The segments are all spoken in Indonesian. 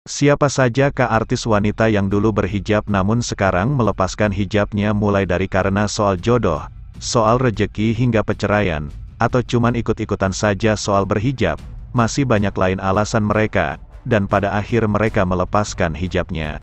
Siapa sajakah artis wanita yang dulu berhijab namun sekarang melepaskan hijabnya, mulai dari karena soal jodoh, soal rejeki hingga perceraian, atau cuman ikut-ikutan saja soal berhijab? Masih banyak lain alasan mereka, dan pada akhir mereka melepaskan hijabnya.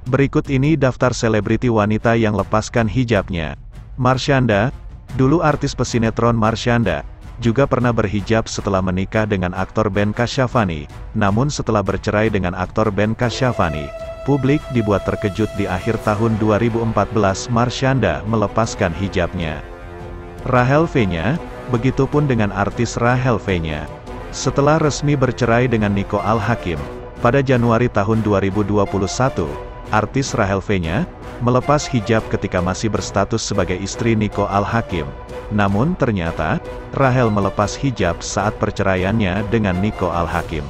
Berikut ini daftar selebriti wanita yang lepaskan hijabnya. Marshanda, dulu artis pesinetron Marshanda, juga pernah berhijab setelah menikah dengan aktor Ben Kasyafani. Namun setelah bercerai dengan aktor Ben Kasyafani, publik dibuat terkejut di akhir tahun 2014 Marshanda melepaskan hijabnya. Rahel V-nya, begitupun dengan artis Rahel V-nya. Setelah resmi bercerai dengan Nico Al-Hakim, pada Januari tahun 2021, artis Rahel V-nya melepas hijab ketika masih berstatus sebagai istri Nico Al-Hakim. Namun ternyata, Rahel melepas hijab saat perceraiannya dengan Nico Al-Hakim.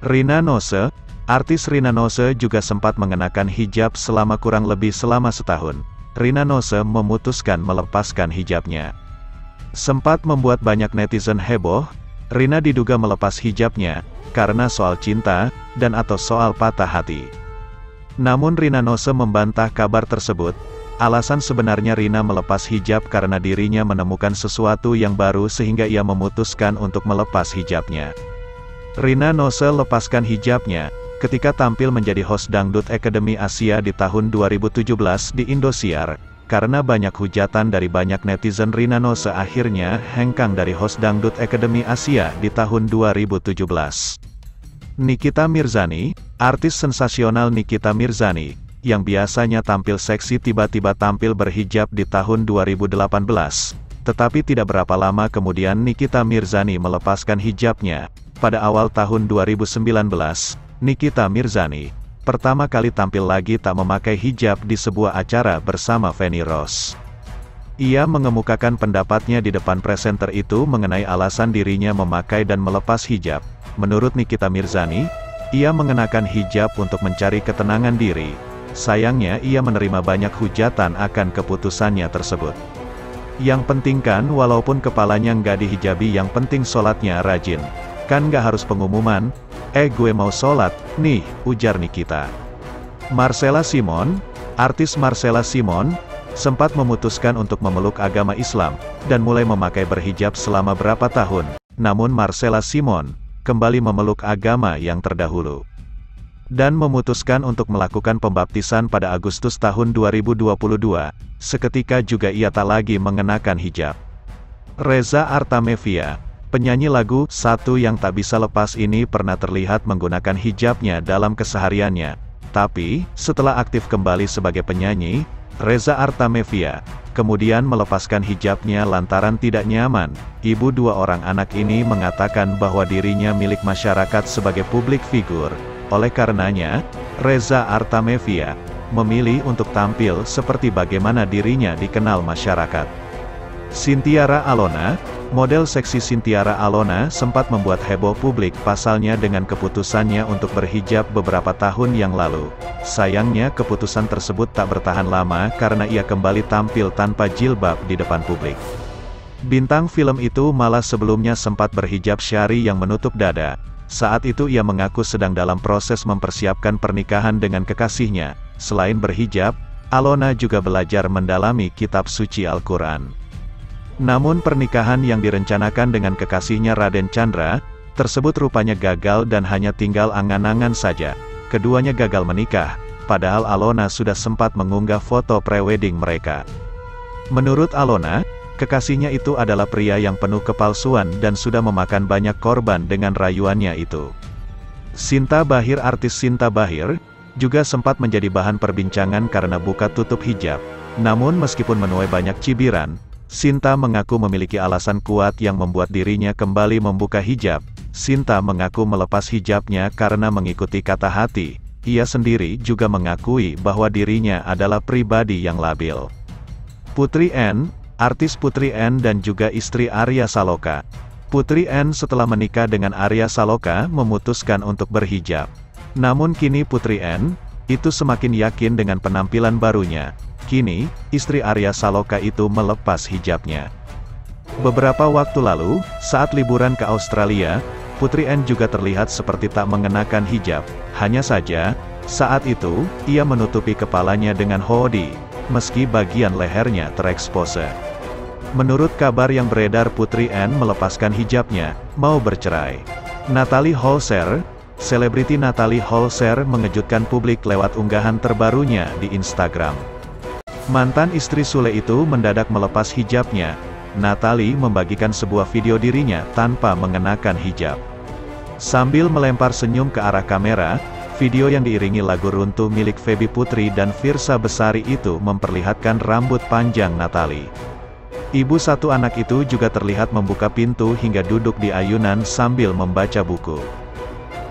Rina Nose, artis Rina Nose juga sempat mengenakan hijab selama kurang lebih selama setahun. Rina Nose memutuskan melepaskan hijabnya. Sempat membuat banyak netizen heboh. Rina diduga melepas hijabnya karena soal cinta dan atau soal patah hati. Namun Rina Nose membantah kabar tersebut. Alasan sebenarnya Rina melepas hijab karena dirinya menemukan sesuatu yang baru sehingga ia memutuskan untuk melepas hijabnya. Rina Nose lepaskan hijabnya ketika tampil menjadi host Dangdut Academy Asia di tahun 2017 di Indosiar. Karena banyak hujatan dari banyak netizen, Rina Nose akhirnya hengkang dari host Dangdut Academy Asia di tahun 2017. Nikita Mirzani, artis sensasional Nikita Mirzani, yang biasanya tampil seksi tiba-tiba tampil berhijab di tahun 2018. Tetapi tidak berapa lama kemudian Nikita Mirzani melepaskan hijabnya. Pada awal tahun 2019, Nikita Mirzani pertama kali tampil lagi tak memakai hijab di sebuah acara bersama Feni Rose. Ia mengemukakan pendapatnya di depan presenter itu mengenai alasan dirinya memakai dan melepas hijab. Menurut Nikita Mirzani, ia mengenakan hijab untuk mencari ketenangan diri. Sayangnya ia menerima banyak hujatan akan keputusannya tersebut. Yang penting kan walaupun kepalanya nggak dihijabi, yang penting sholatnya rajin. Kan nggak harus pengumuman, gue mau sholat, nih, ujar Nikita. Marcella Simon, artis Marcella Simon, sempat memutuskan untuk memeluk agama Islam, dan mulai memakai berhijab selama berapa tahun. Namun Marcella Simon kembali memeluk agama yang terdahulu dan memutuskan untuk melakukan pembaptisan pada Agustus tahun 2022. Seketika juga ia tak lagi mengenakan hijab. Reza Artamevia, penyanyi lagu "Satu Yang Tak Bisa Lepas" ini pernah terlihat menggunakan hijabnya dalam kesehariannya. Tapi, setelah aktif kembali sebagai penyanyi, Reza Artamevia kemudian melepaskan hijabnya lantaran tidak nyaman. Ibu dua orang anak ini mengatakan bahwa dirinya milik masyarakat sebagai publik figur. Oleh karenanya, Reza Artamevia memilih untuk tampil seperti bagaimana dirinya dikenal masyarakat. Sintiara Alona, model seksi Sintiara Alona sempat membuat heboh publik pasalnya dengan keputusannya untuk berhijab beberapa tahun yang lalu. Sayangnya keputusan tersebut tak bertahan lama karena ia kembali tampil tanpa jilbab di depan publik. Bintang film itu malah sebelumnya sempat berhijab syari yang menutup dada. Saat itu ia mengaku sedang dalam proses mempersiapkan pernikahan dengan kekasihnya. Selain berhijab, Alona juga belajar mendalami kitab suci Al-Quran. Namun pernikahan yang direncanakan dengan kekasihnya Raden Chandra, tersebut rupanya gagal dan hanya tinggal angan-angan saja. Keduanya gagal menikah, padahal Alona sudah sempat mengunggah foto prewedding mereka. Menurut Alona, kekasihnya itu adalah pria yang penuh kepalsuan dan sudah memakan banyak korban dengan rayuannya itu. Sinta Bahir, artis Sinta Bahir, juga sempat menjadi bahan perbincangan karena buka tutup hijab. Namun meskipun menuai banyak cibiran, Sinta mengaku memiliki alasan kuat yang membuat dirinya kembali membuka hijab. Sinta mengaku melepas hijabnya karena mengikuti kata hati. Ia sendiri juga mengakui bahwa dirinya adalah pribadi yang labil. Putri N, artis Putri N dan juga istri Arya Saloka. Putri N setelah menikah dengan Arya Saloka memutuskan untuk berhijab. Namun kini Putri N itu semakin yakin dengan penampilan barunya. Kini, istri Arya Saloka itu melepas hijabnya. Beberapa waktu lalu, saat liburan ke Australia, Putri N juga terlihat seperti tak mengenakan hijab. Hanya saja, saat itu, ia menutupi kepalanya dengan hoodie, meski bagian lehernya terekspose. Menurut kabar yang beredar, Putri N melepaskan hijabnya, mau bercerai. Natalie Holzer, selebriti Natalie Holzer mengejutkan publik lewat unggahan terbarunya di Instagram. Mantan istri Sule itu mendadak melepas hijabnya. Natalie membagikan sebuah video dirinya tanpa mengenakan hijab. Sambil melempar senyum ke arah kamera, video yang diiringi lagu Runtuh milik Feby Putri dan Virsa Besari itu memperlihatkan rambut panjang Natalie. Ibu satu anak itu juga terlihat membuka pintu hingga duduk di ayunan sambil membaca buku.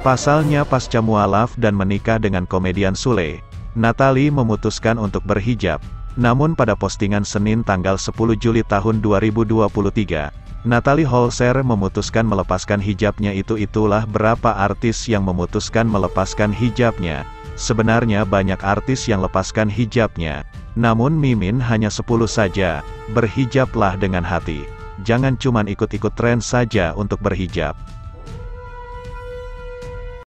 Pasalnya pasca mualaf dan menikah dengan komedian Sule, Natalie memutuskan untuk berhijab. Namun pada postingan Senin tanggal 10 Juli tahun 2023, Natalie Holzer memutuskan melepaskan hijabnya. Itulah berapa artis yang memutuskan melepaskan hijabnya. Sebenarnya banyak artis yang lepaskan hijabnya, namun Mimin hanya 10 saja. Berhijablah dengan hati. Jangan cuman ikut-ikut tren saja untuk berhijab.